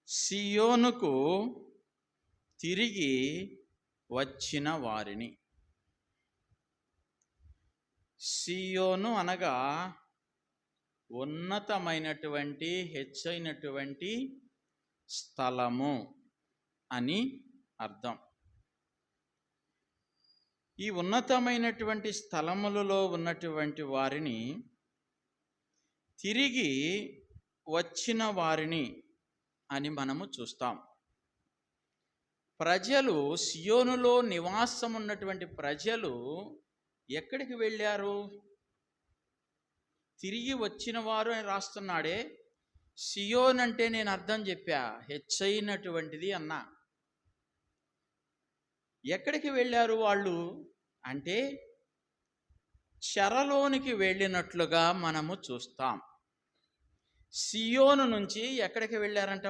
సియోనుకు తిరిగి వచ్చిన వారిని. సియోను అనగా ఉన్నతమైనటువంటి హెచ్చైనటువంటి స్థలము అని అర్థం. ఈ ఉన్నతమైనటువంటి స్థలములలో ఉన్నటువంటి వారిని, తిరిగి వచ్చిన వారిని అని మనము చూస్తాం. ప్రజలు, సియోనులో నివాసం ఉన్నటువంటి ప్రజలు ఎక్కడికి వెళ్ళారు? తిరిగి వచ్చిన వారు అని రాస్తున్నాడే. సియోన్ అంటే నేను అర్థం చెప్పా, హెచ్చైనటువంటిది అన్నా. ఎక్కడికి వెళ్ళారు వాళ్ళు అంటే చెరలోనికి వెళ్ళినట్లుగా మనము చూస్తాం. సియోను నుంచి ఎక్కడికి వెళ్ళారంట?